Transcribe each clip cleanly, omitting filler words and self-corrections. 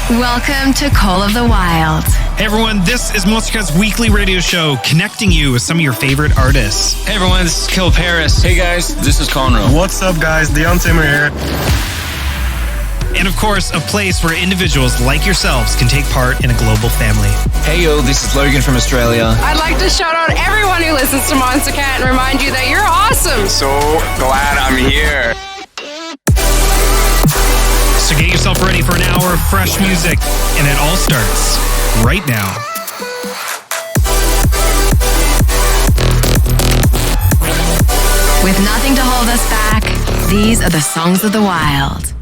Welcome to Call of the Wild. Hey everyone, this is Monstercat's weekly radio show connecting you with some of your favorite artists. Hey everyone, this is Kill Paris. Hey guys, this is Conroe. What's up guys, Deon Timmer here. And of course, a place where individuals like yourselves can take part in a global family. Hey yo, this is Logan from Australia. I'd like to shout out everyone who listens to Monstercat and remind you that you're awesome. So glad I'm here. So get yourself ready for an hour of fresh music, and it all starts right now. With nothing to hold us back, these are the songs of the wild.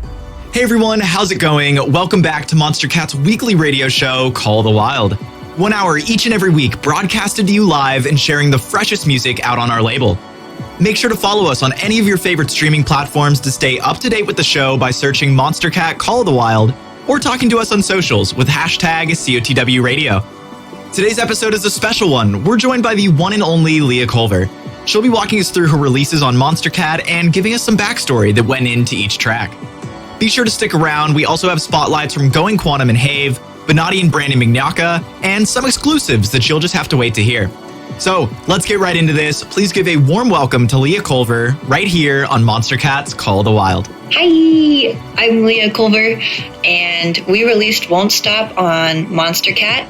Hey everyone, how's it going? Welcome back to Monstercat's weekly radio show, Call the Wild. 1 hour each and every week, broadcasted to you live and sharing the freshest music out on our label. Make sure to follow us on any of your favorite streaming platforms to stay up to date with the show by searching Monstercat Call the Wild or talking to us on socials with hashtag COTW Radio. Today's episode is a special one. We're joined by the one and only Leah Culver. She'll be walking us through her releases on Monstercat and giving us some backstory that went into each track. Be sure to stick around. We also have spotlights from Going Quantum and Have, Benatti and Brandon Mignacca, and some exclusives that you'll just have to wait to hear. So let's get right into this. Please give a warm welcome to Leah Culver right here on Monstercat's Call the Wild. Hi, I'm Leah Culver, and we released Won't Stop on Monstercat.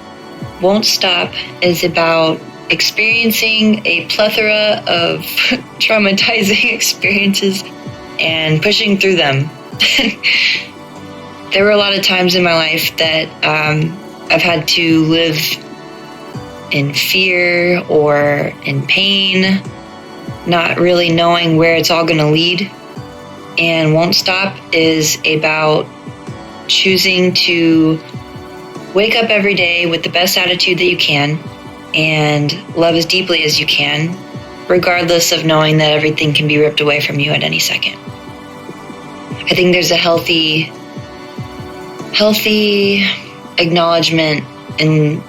Won't Stop is about experiencing a plethora of traumatizing experiences and pushing through them. There were a lot of times in my life that I've had to live in fear or in pain, not really knowing where it's all going to lead. And Won't Stop is about choosing to wake up every day with the best attitude that you can and love as deeply as you can, regardless of knowing that everything can be ripped away from you at any second. I think there's a healthy acknowledgement in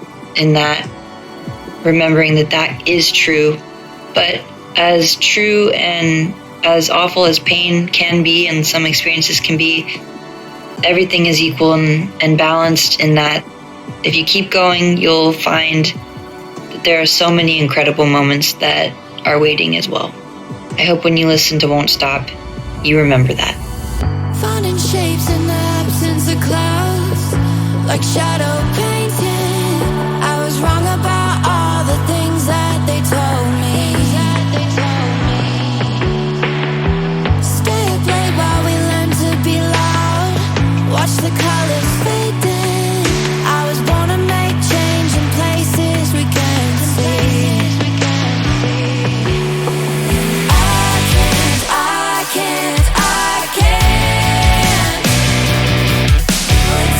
that, remembering that that is true. But as true and as awful as pain can be and some experiences can be, everything is equal and balanced in that if you keep going, you'll find that there are so many incredible moments that are waiting as well. I hope when you listen to Won't Stop, you remember that. Finding shapes in the absence of clouds, like shadow painting. I was wrong about all the things that they told me. Stay up late while we learn to be loud. Watch the colors fade in. I was born to make change in places we can't see. I can't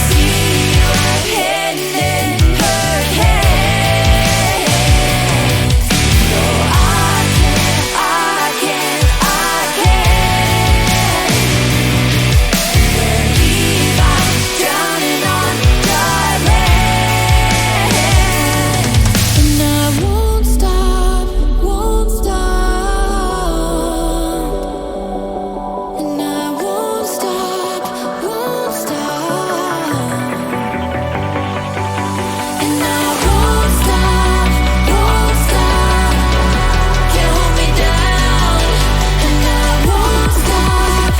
see what hidden in her head. No, I can't believe I'm drowning on dry land. And I won't stop. And I won't stop. And I won't stop. Can't hold me down. And I won't stop.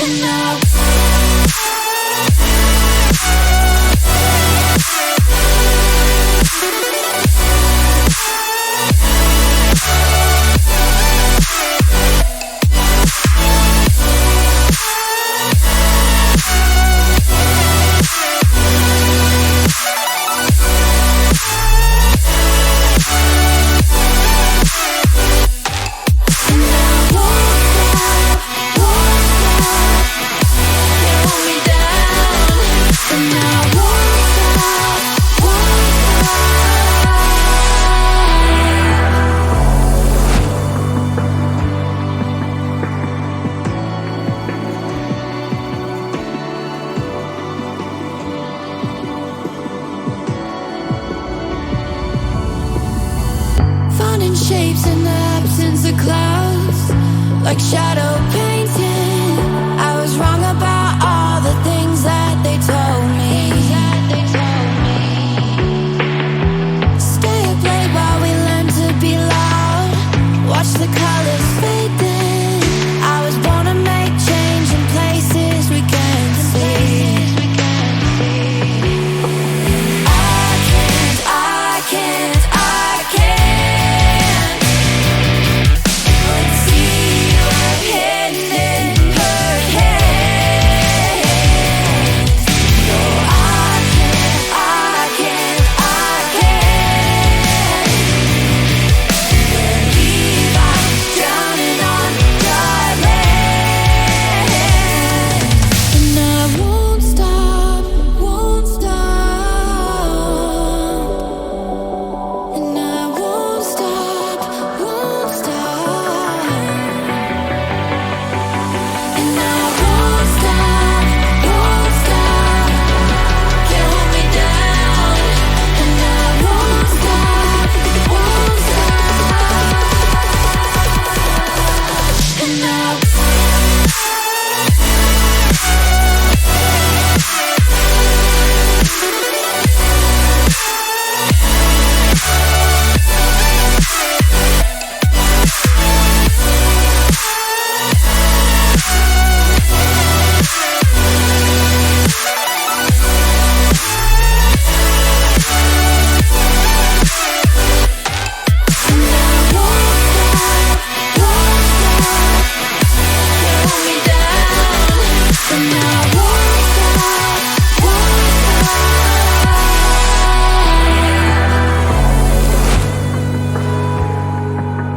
And I like shadow painting. I was wrong about all the things that they told me. Stay up late while we learn to be loud. Watch the colors fade in. I was born to make change in places we can't see.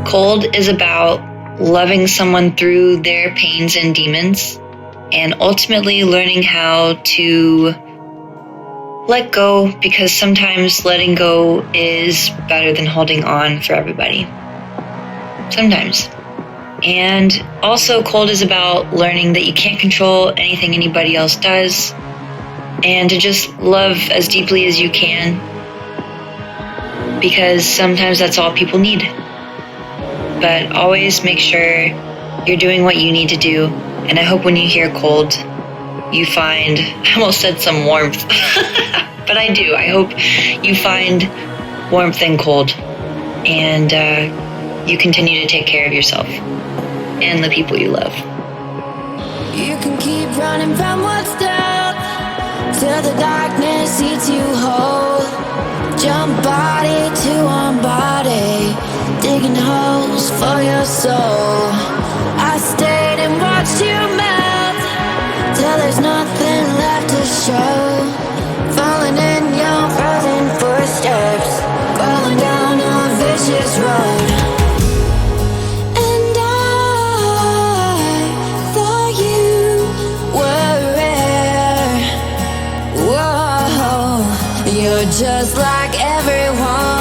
Cold is about loving someone through their pains and demons, and ultimately learning how to let go, because sometimes letting go is better than holding on for everybody. Sometimes. And also, Cold is about learning that you can't control anything anybody else does, and to just love as deeply as you can, because sometimes that's all people need. But always make sure you're doing what you need to do. And I hope when you hear Cold, you find, I almost said some warmth, but I do. I hope you find warmth in Cold, and you continue to take care of yourself and the people you love. You can keep running from what's down till the darkness eats you whole. Jump body to one body, digging holes for your soul. I stayed and watched you melt till there's nothing left to show. Falling in your frozen footsteps, going down a vicious road. And I thought you were rare. Whoa, you're just like everyone.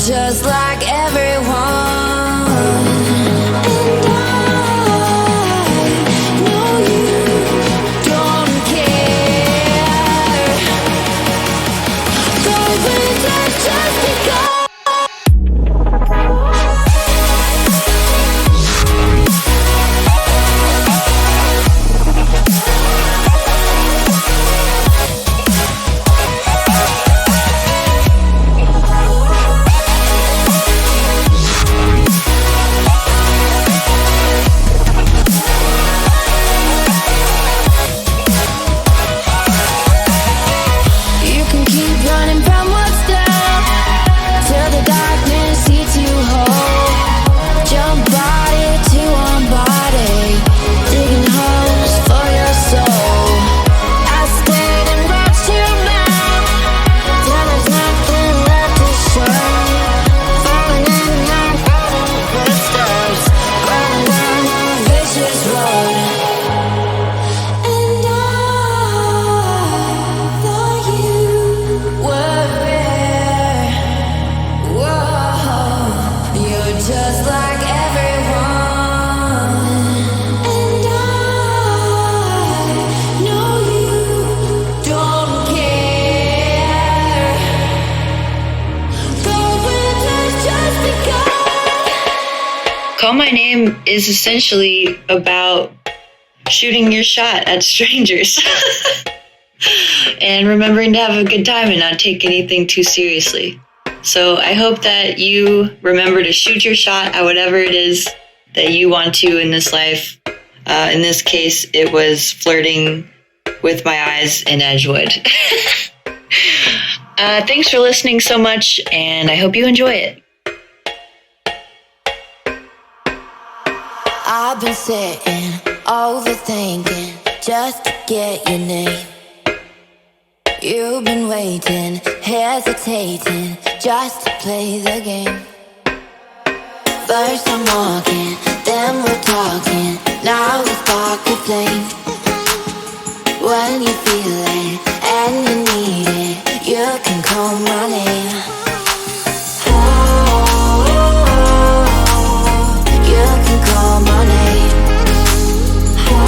Just like everyone. And I know you don't care. The winter just begun. Call My Name is essentially about shooting your shot at strangers and remembering to have a good time and not take anything too seriously. So I hope that you remember to shoot your shot at whatever it is that you want to in this life. In this case, it was flirting with my eyes in Edgewood. Thanks for listening so much, and I hope you enjoy it. I've been sitting, overthinking, just to get your name. You've been waiting, hesitating, just to play the game. First I'm walking, then we're talking, now we spark a flame. When you feel it, and you need it, you can call my name. Oh, you can call my name. Oh,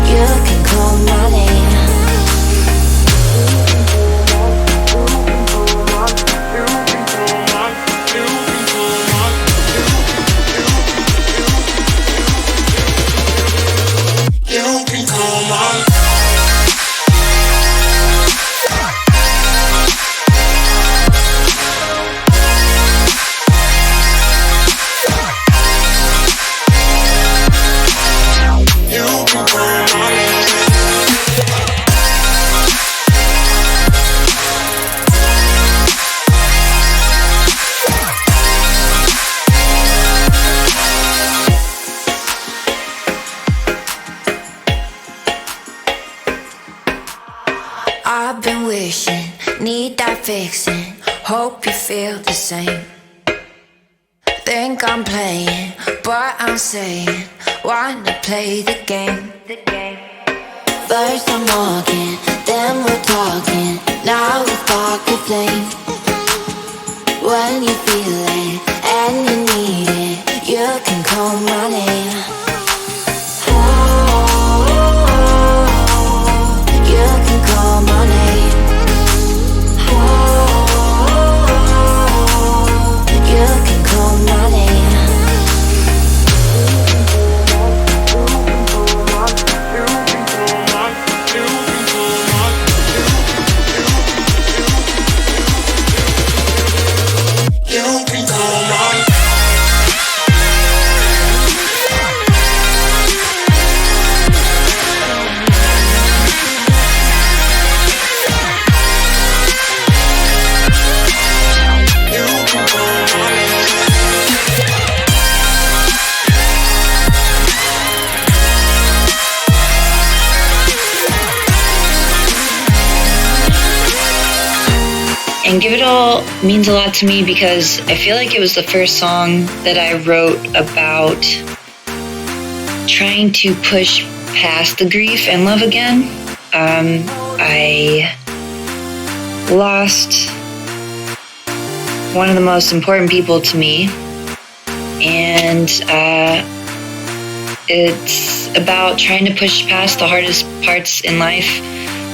you can call my name. I've been wishing, need that fixing, hope you feel the same. Think I'm playing, but I'm saying, wanna play the game. First I'm walking, then we're talking, now we spark a flame. When you feel it, and you need it, you can call my name. You can call my name. You can call my name. And Give It All means a lot to me because I feel like it was the first song that I wrote about trying to push past the grief and love again. I lost one of the most important people to me, and it's about trying to push past the hardest parts in life,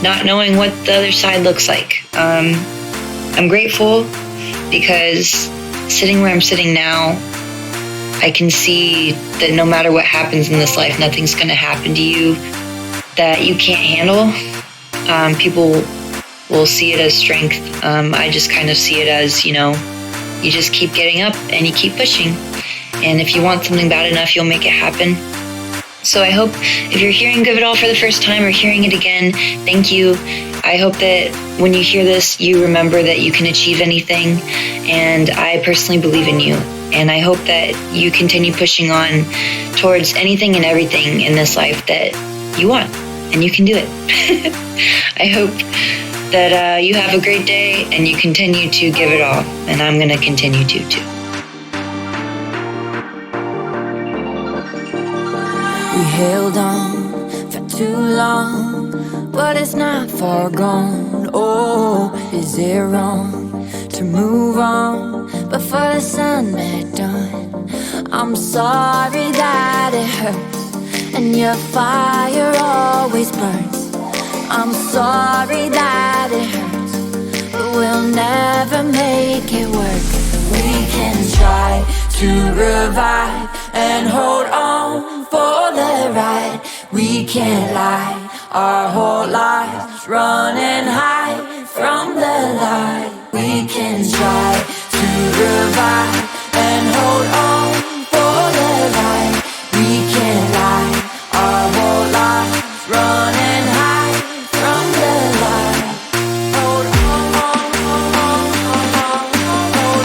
not knowing what the other side looks like. I'm grateful because sitting where I'm sitting now, I can see that no matter what happens in this life, nothing's going to happen to you that you can't handle. People will see it as strength. I just kind of see it as, you just keep getting up and you keep pushing. And if you want something bad enough, you'll make it happen. So I hope if you're hearing Give It All for the first time or hearing it again, thank you. I hope that when you hear this, you remember that you can achieve anything. And I personally believe in you. And I hope that you continue pushing on towards anything and everything in this life that you want. And you can do it. I hope that you have a great day and you continue to give it all. And I'm going to continue to, too. We held on for too long, but it's not far gone. Oh, is it wrong to move on before the sun met dawn? I'm sorry that it hurts and your fire always burns. I'm sorry that it hurts, but we'll never make it work. We can try. to revive and hold on for the ride. We can't lie, our whole lives running high from the light. We can try to revive and hold on for the ride. We can't lie, our whole lives running high from the light. Hold on, hold on, hold on, hold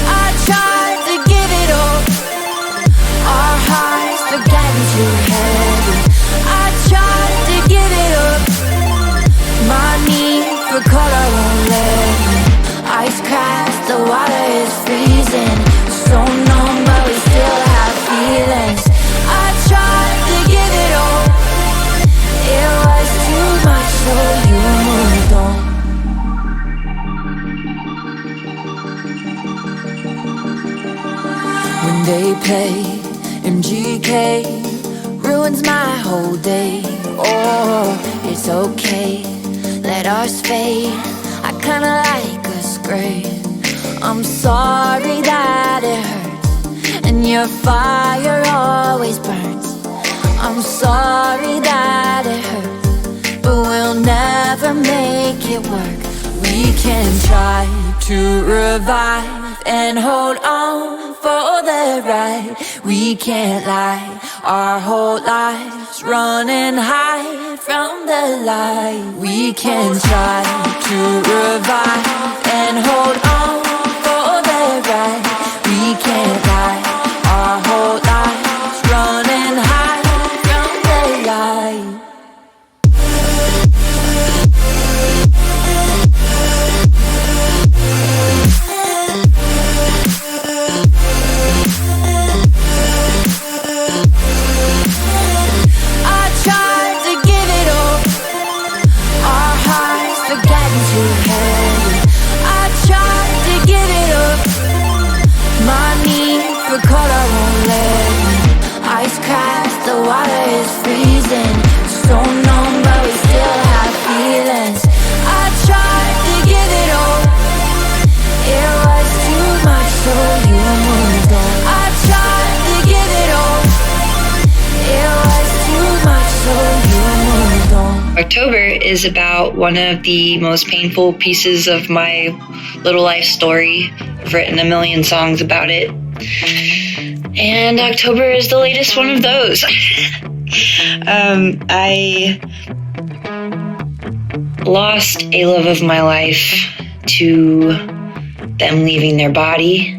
I tried to give it all, our hearts were getting too heavy. I tried to give it up, my need for color won't let me. Ice cracks, the water is freezing, so numb but we still have feelings. I tried to give it all, it was too much, so you moved on. When they play MGK, ruins my whole day. Oh, it's okay, let us fade. I kinda like us gray. I'm sorry that it hurts, and your fire always burns. I'm sorry that it hurts, but we'll never make it work. We can try to revive and hold on for the ride. We can't lie, our whole lives running high from the light. We can try to revive and hold on for the ride. We can't lie, our whole lives running high from the light. I tried to give it all, our hearts were getting too heavy. I tried to give it up, my need for color won't let me. Ice cracks, the water is freezing, so numb but we still have feelings. I tried to give it all, it was too much, so you moved on. I tried to give it all, it was too much, so you moved on. October is about one of the most painful pieces of my little life story. I've written a million songs about it. And October is the latest one of those. I lost a love of my life to them leaving their body.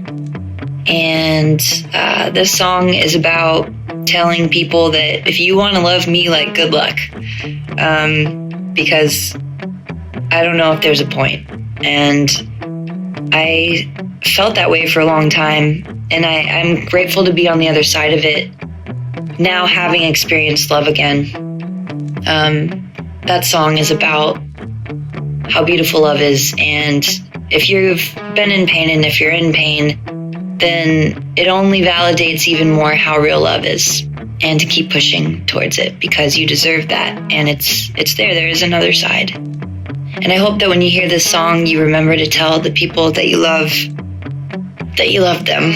And this song is about telling people that if you want to love me, like, good luck. Because I don't know if there's a point. And I felt that way for a long time. And I'm grateful to be on the other side of it, now having experienced love again. That song is about how beautiful love is. And if you've been in pain and if you're in pain, then it only validates even more how real love is, and to keep pushing towards it, because you deserve that. And it's there. There is another side. And I hope that when you hear this song, you remember to tell the people that you love them,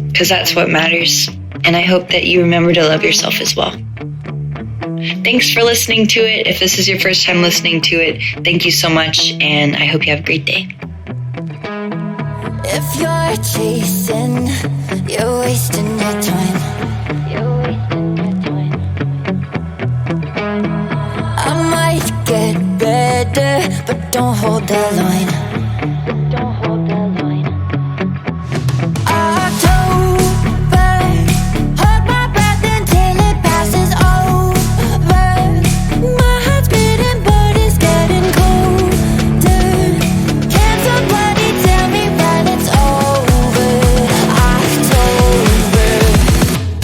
because that's what matters. And I hope that you remember to love yourself as well. Thanks for listening to it. If this is your first time listening to it, thank you so much, and I hope you have a great day. If you're chasing, you're wasting your time. I might get better, but don't hold the line. October, hold my breath until it passes over. My heart's beating, but it's getting colder. Can somebody tell me when it's over? October.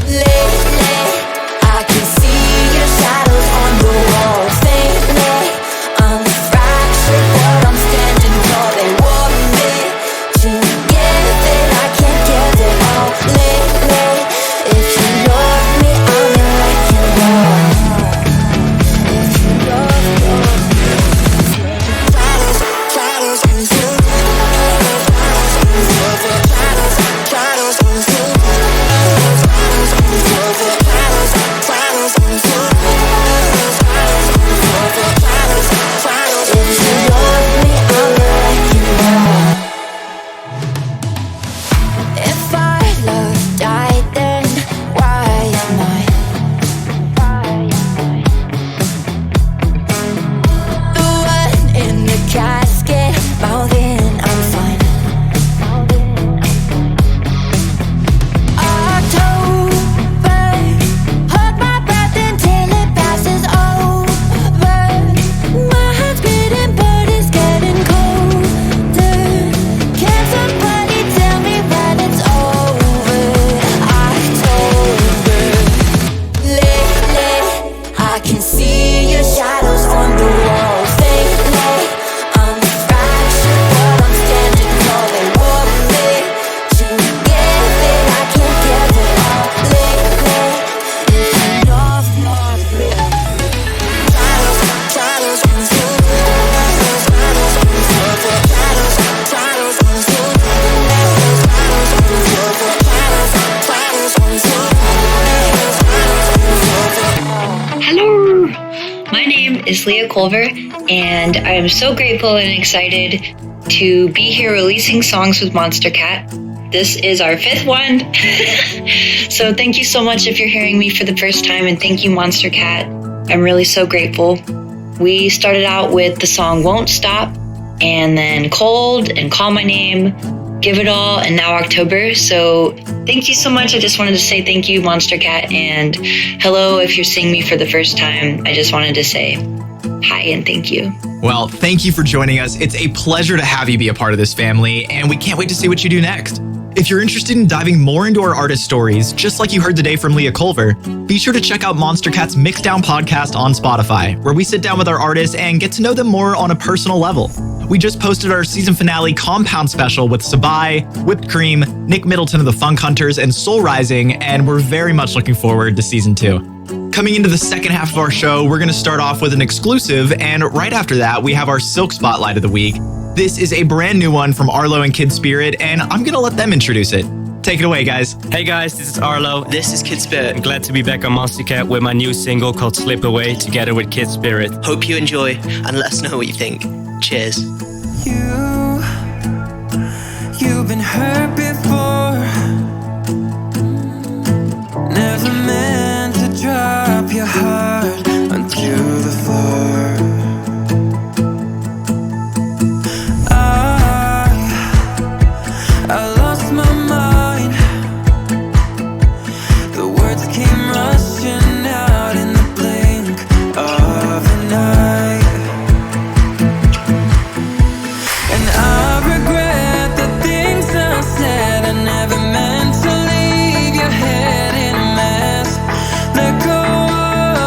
Lately, I can see your shadows on the wall. Faintly, see your shadows on the wall. Fake late, I'm fractured, but I'm standing tall. They want me to give it, I can't give it all. Lately, it's enough, not me. Shadows, shadows, Hello, my name is Leah Culver, and I am so grateful and excited to be here releasing songs with Monstercat. This is our 5th one. So thank you so much if you're hearing me for the first time, and thank you, Monstercat. I'm really so grateful. We started out with the song Won't Stop, and then Cold and Call My Name, Give It All, and now October. So thank you so much. I just wanted to say thank you, Monstercat, and hello if you're seeing me for the first time. I just wanted to say hi and thank you. Well, thank you for joining us. It's a pleasure to have you be a part of this family, and we can't wait to see what you do next. If you're interested in diving more into our artist stories, just like you heard today from Leah Culver, be sure to check out Monstercat's Mixdown podcast on Spotify, where we sit down with our artists and get to know them more on a personal level. We just posted our season finale Compound special with Sabai, Whipped Cream, Nick Middleton of the Funk Hunters, and Soul Rising, and we're very much looking forward to season 2. Coming into the second half of our show, we're going to start off with an exclusive, and right after that, we have our Silk Spotlight of the Week. This is a brand new one from Arlo and Kid Spirit, and I'm going to let them introduce it. Take it away, guys. Hey guys, this is Arlo. This is Kid Spirit. I'm glad to be back on Monstercat with my new single called Slip Away, together with Kid Spirit. Hope you enjoy, and let us know what you think. Cheers. You've been hurt before. Never meant to drop your heart onto the floor. I lost my mind. The words came rushing out in the blink of an eye. And I regret the things I said. I never meant to leave your head in a mess. Let go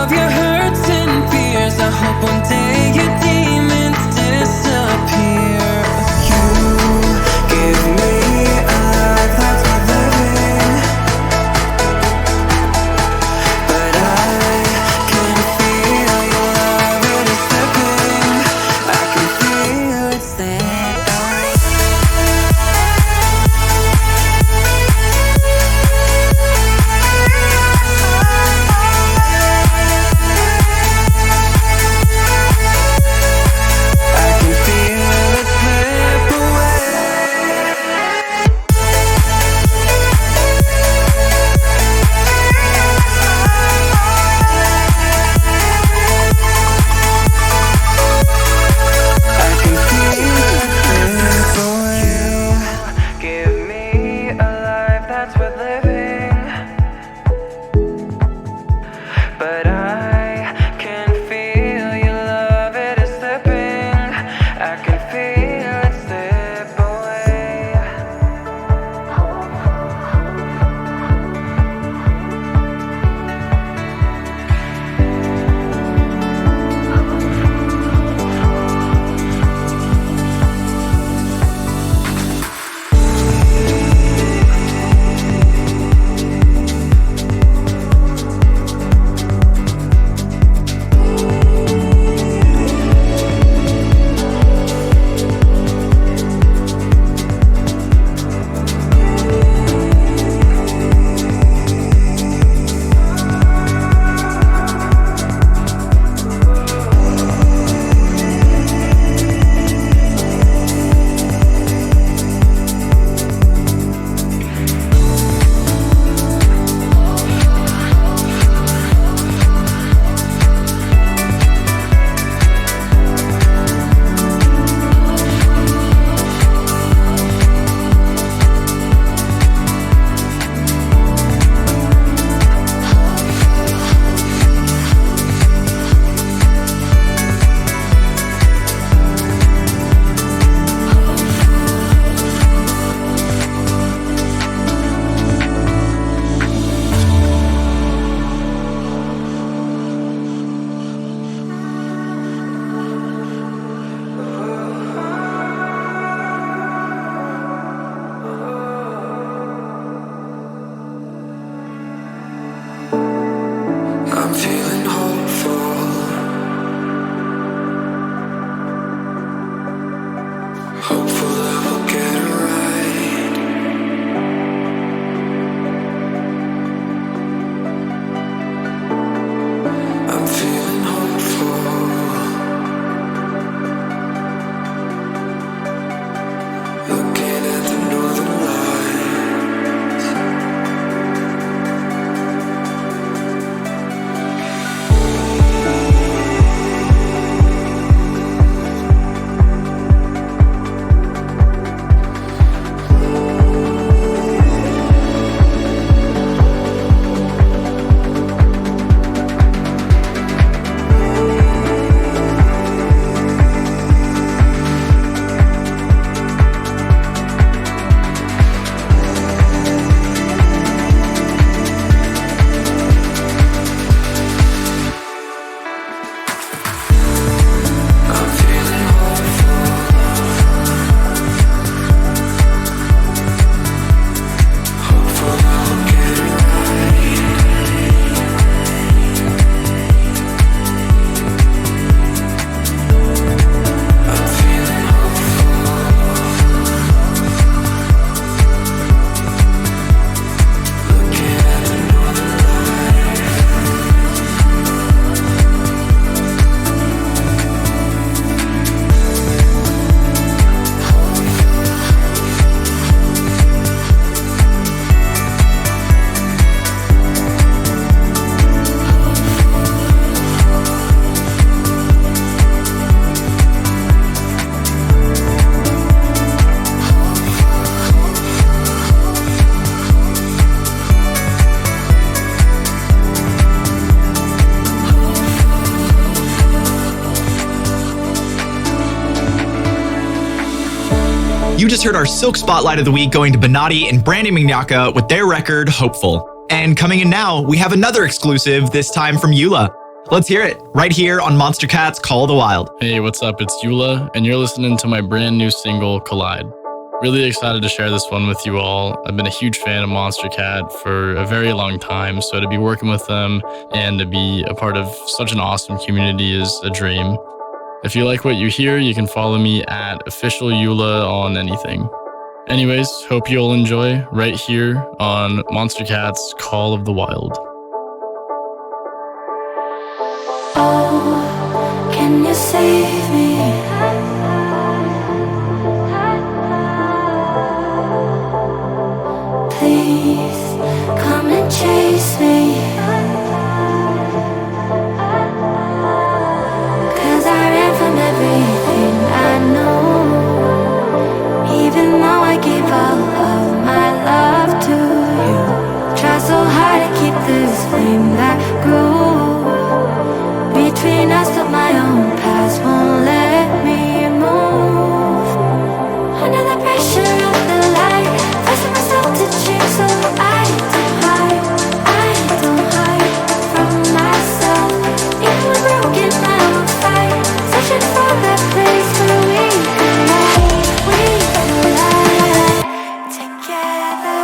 of your hurts and You just heard our Silk Spotlight of the Week going to Benatti and Brandy Mignacca with their record, Hopeful. And coming in now, we have another exclusive, this time from Eula. Let's hear it, right here on Monstercat's Call of the Wild. Hey, what's up? It's Eula, and you're listening to my brand new single, Collide. Really excited to share this one with you all. I've been a huge fan of Monstercat for a very long time, so to be working with them and to be a part of such an awesome community is a dream. If you like what you hear, you can follow me at official Eula on anything. Anyways, hope you'll enjoy right here on Monstercat's Call of the Wild. Oh, can you save me? Please come and chase me. 'Cause I ran from everything I know. Even though I gave all of my love to you, try so hard to keep this flame that grew between us, but my own past won't let me move. Under the pressure of the light, forcing myself to change so I don't hide from myself. Even when broken, I will fight, searching for that place where we collide together.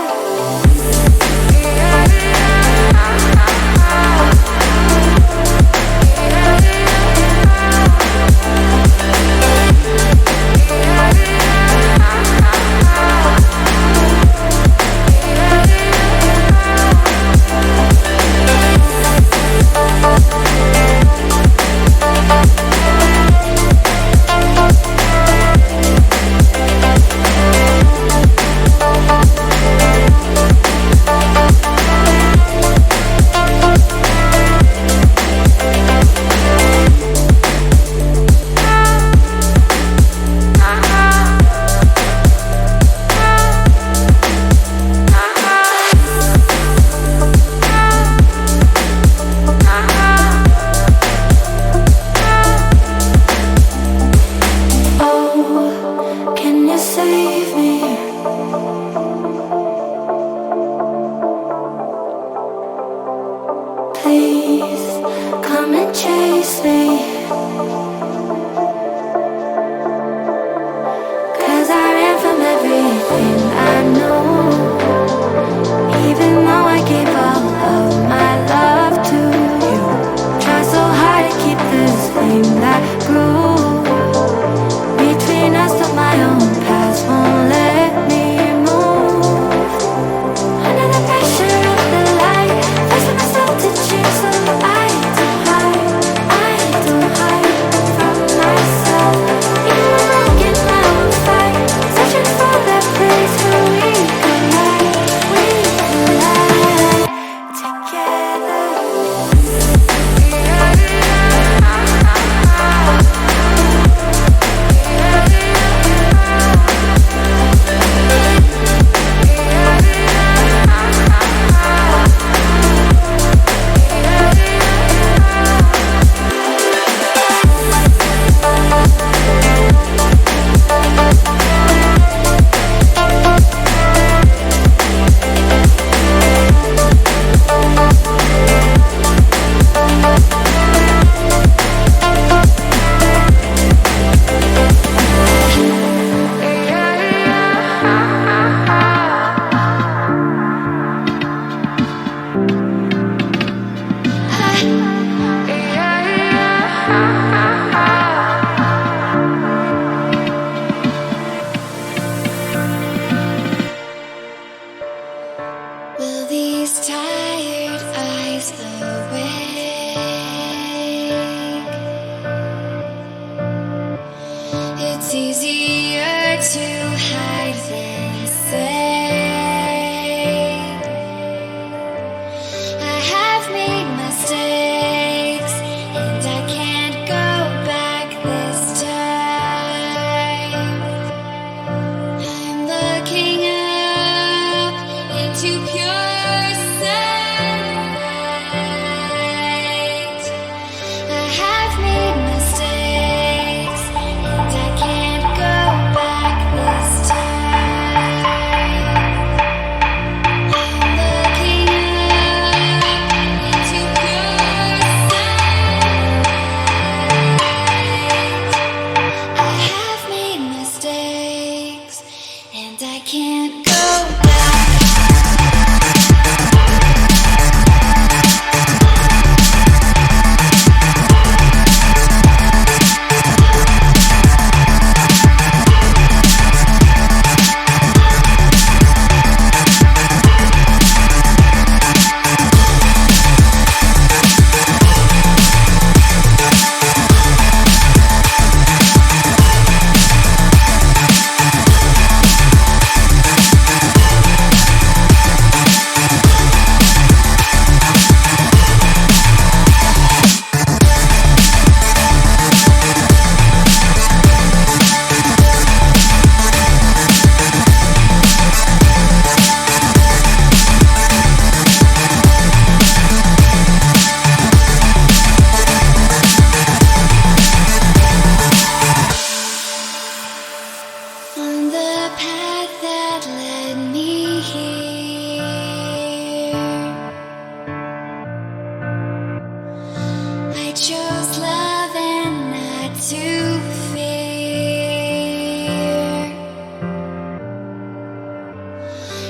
to fear.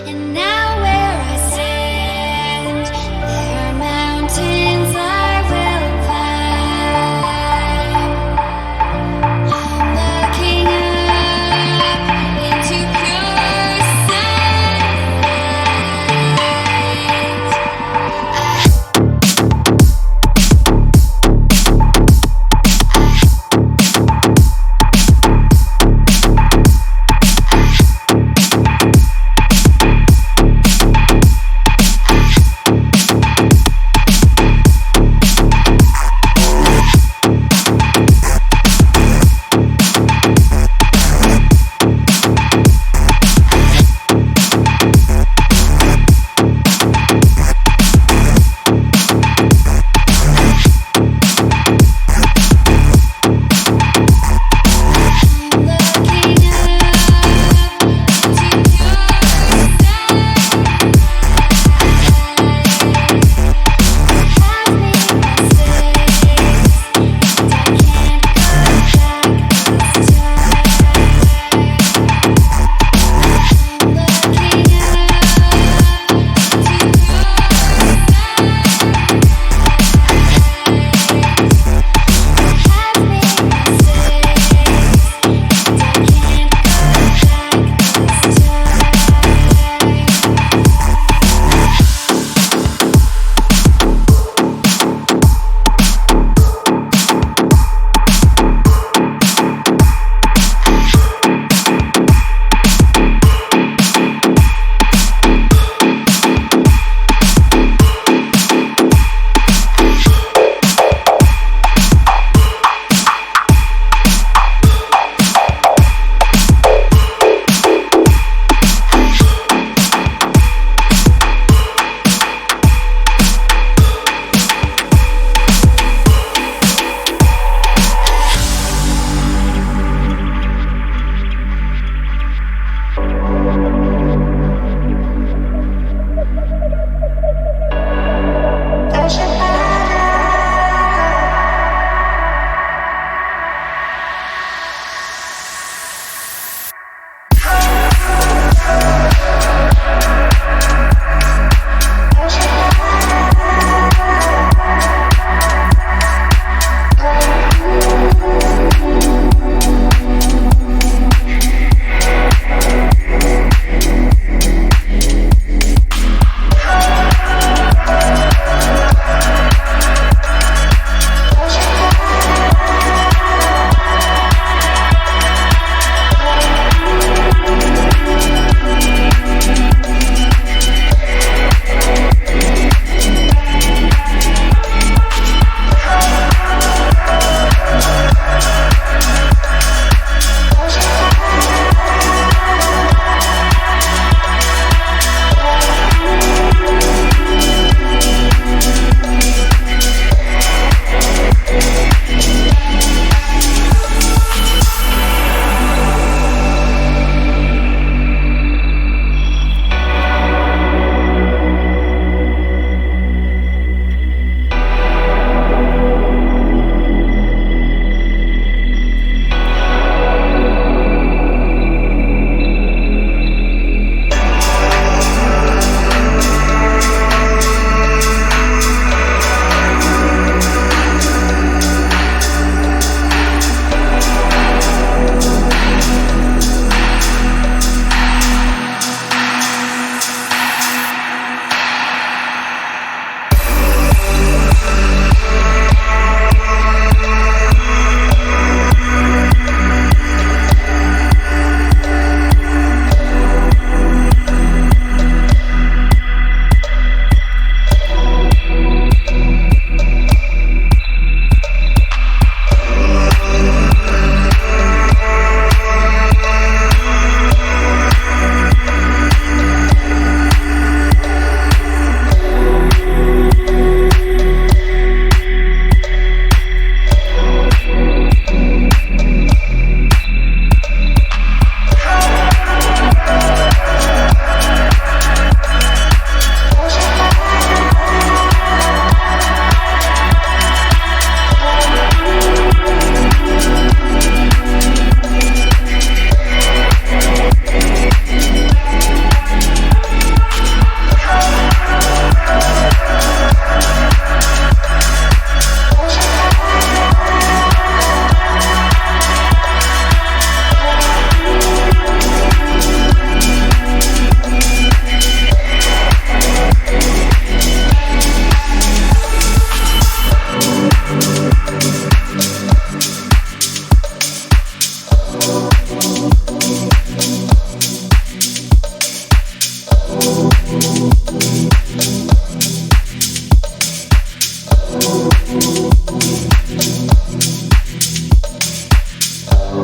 And now where I stand, there are mountains I will climb. Looking up into pure sunlight.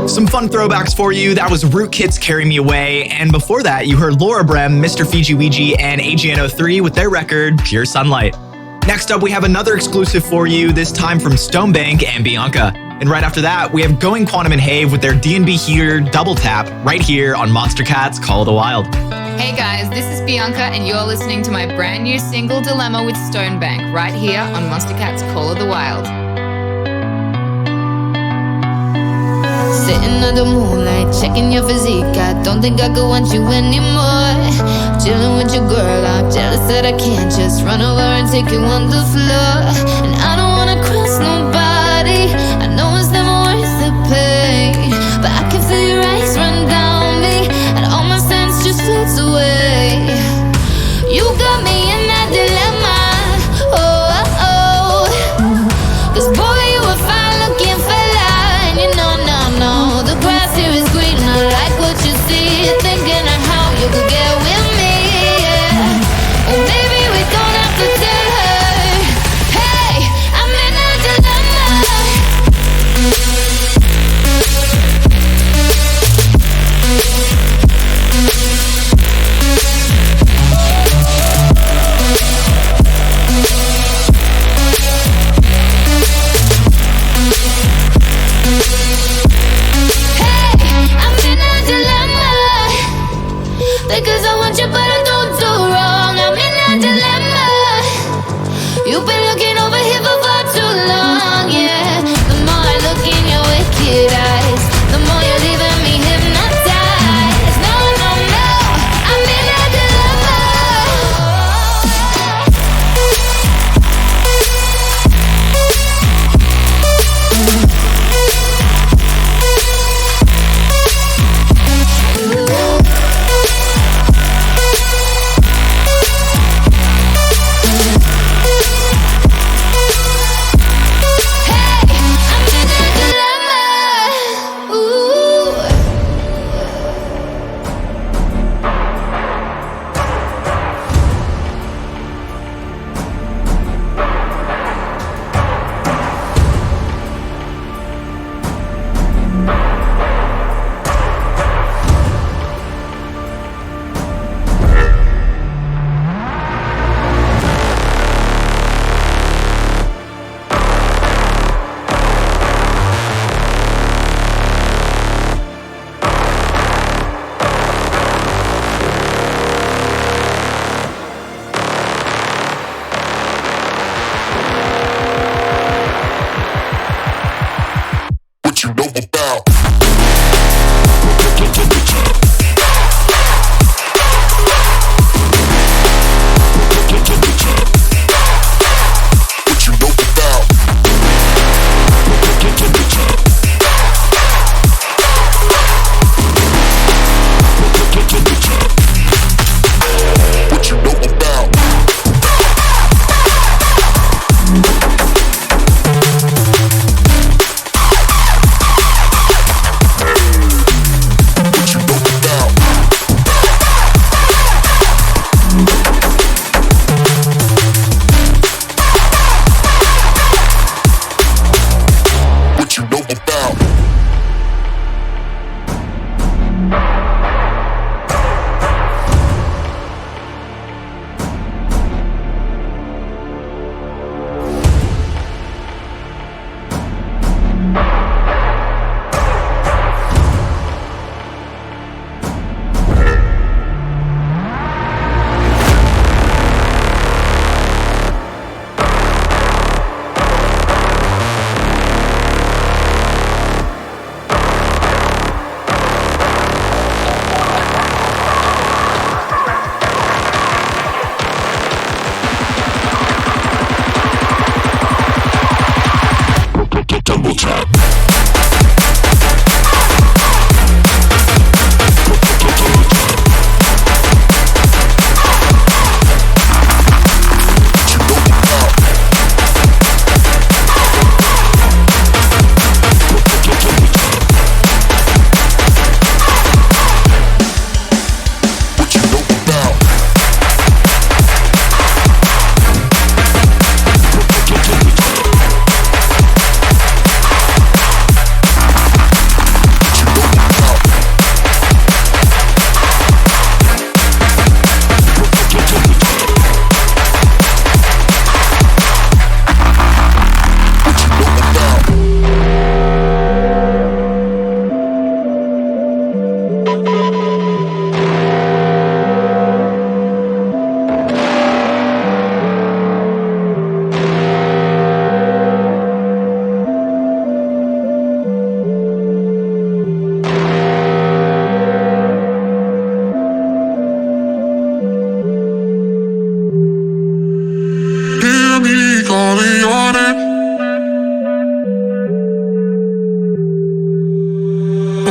Some fun throwbacks for you. That was Rootkit's Carry Me Away. And before that, you heard Laura Brem, Mr. Fiji Ouija, and AGN03 with their record, Pure Sunlight. Next up, we have another exclusive for you, this time from Stonebank and Bianca. And right after that, we have Going Quantum and Have with their D&B Heater double tap right here on Monstercat's Call of the Wild. Hey guys, this is Bianca and you're listening to my brand new single Dilemma with Stonebank right here on Monstercat's Call of the Wild. Sitting under moonlight, checking your physique. I don't think I could want you anymore. Chilling with your girl, I'm jealous that I can't just run over and take you on the floor. And I don't wanna cross nobody. I know it's never worth the pain, but I can feel your eyes run down me, and all my sense just floats away. You got me in that dilemma. Oh, oh, oh. 'Cause boy, you were fine looking fella, and you know, no, the grass here is green. I like what you see, thinking of how you could get with me. Yeah. Oh, baby, we don't have to tell her. Hey, I'm in a dilemma.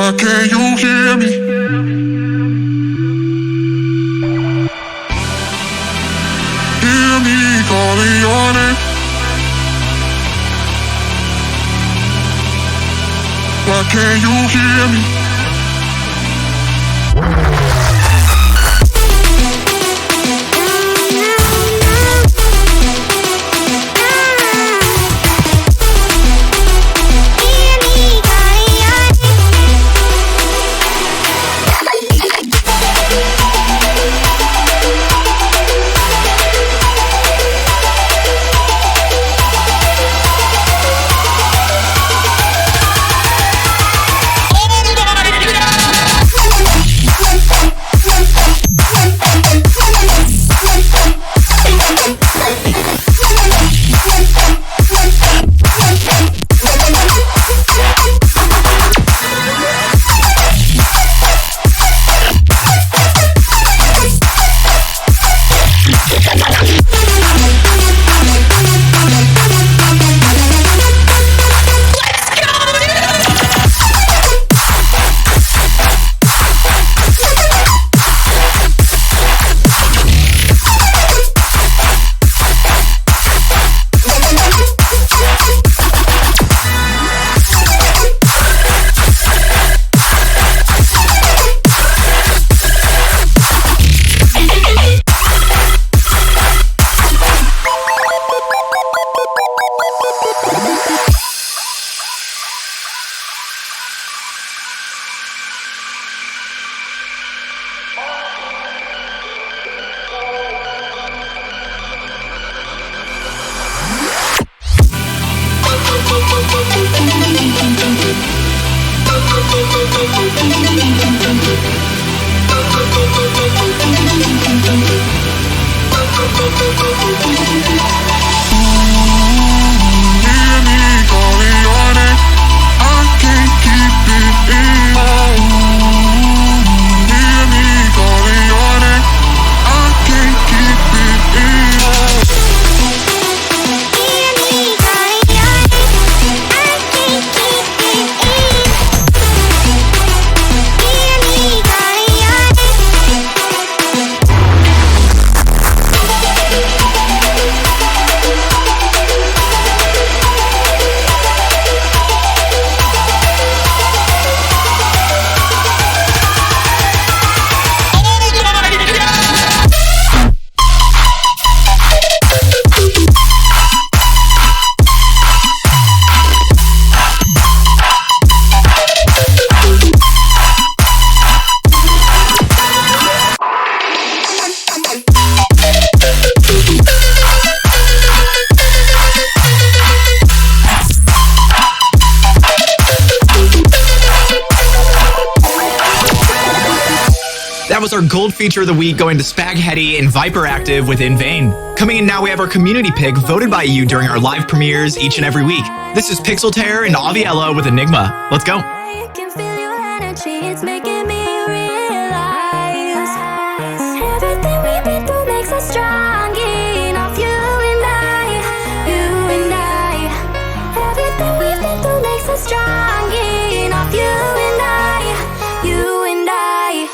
Why can't you hear me? Hear me calling your name. Why can't you hear me? That was our gold feature of the week going to Spaghetti and Viper Active with In Vain. Coming in now, we have our community pick voted by you during our live premieres each and every week. This is Pixel Terror and Aviella with Enigma. Let's go. I can feel your energy, it's making me realize everything we've been through makes us strong enough. You and I, everything we've been through makes us strong enough. You and I, you and I.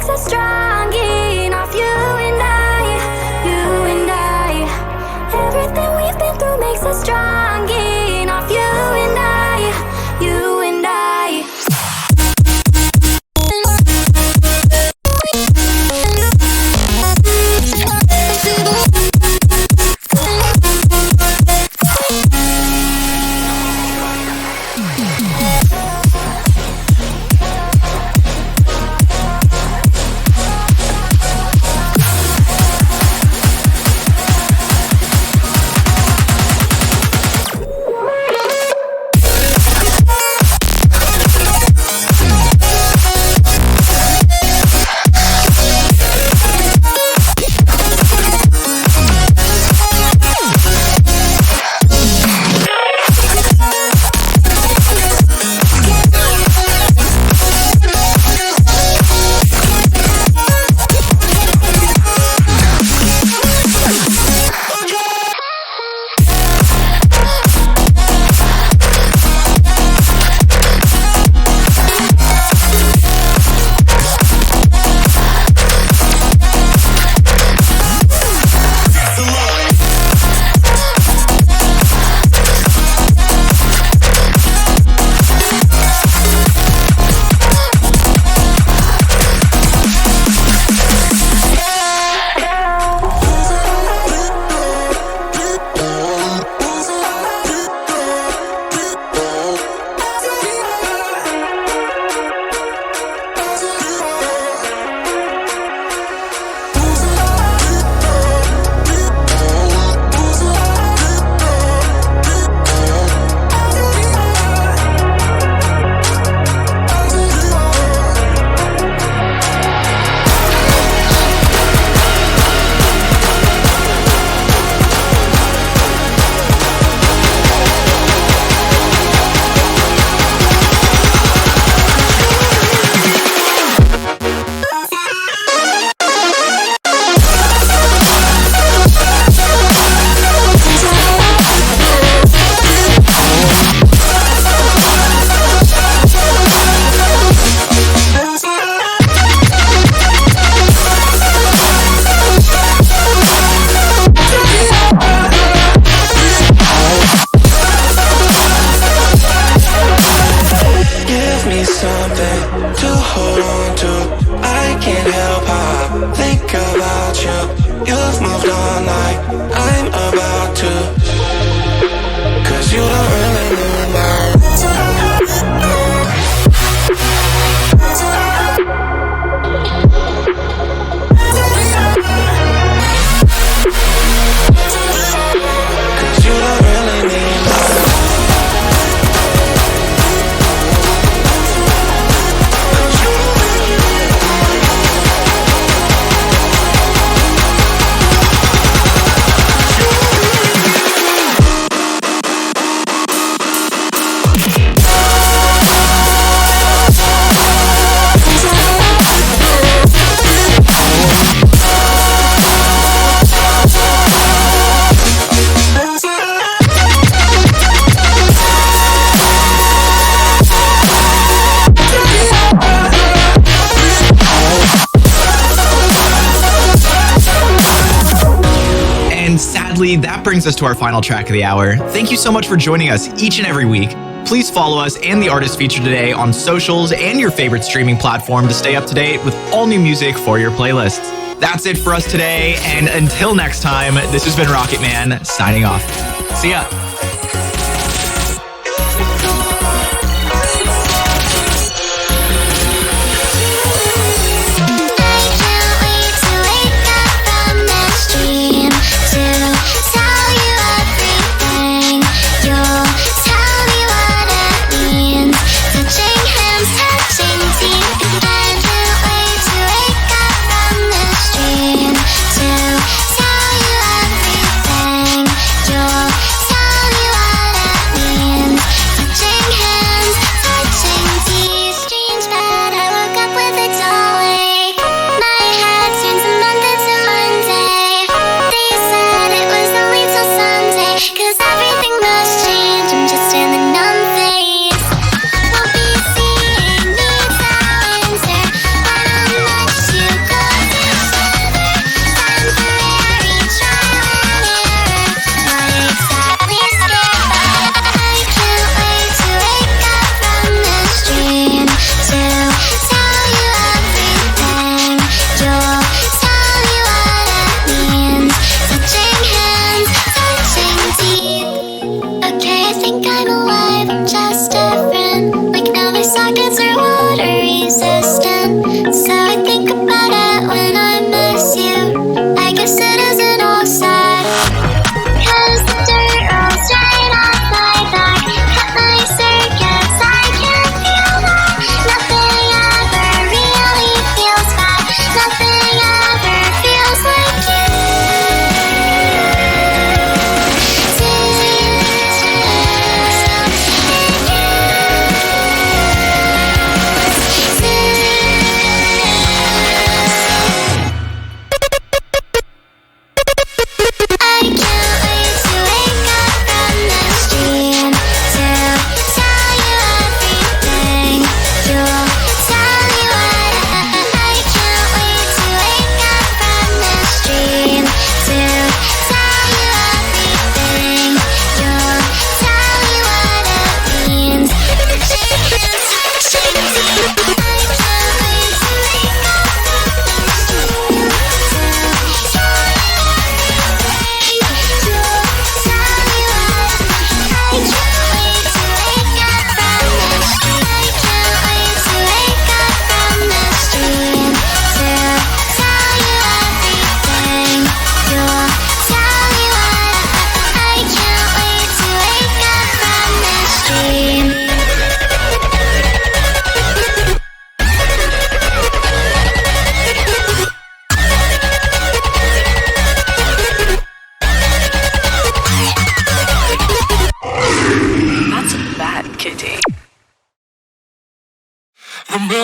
makes us strong enough. You and I. Everything we've been through makes us strong enough. You and I. That brings us to our final track of the hour. Thank you so much for joining us each and every week. Please follow us and the artist featured today on socials and your favorite streaming platform to stay up to date with all new music for your playlists. That's it for us today, and until next time, this has been Rocket Man signing off. See ya. Tell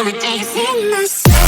Days in the sun.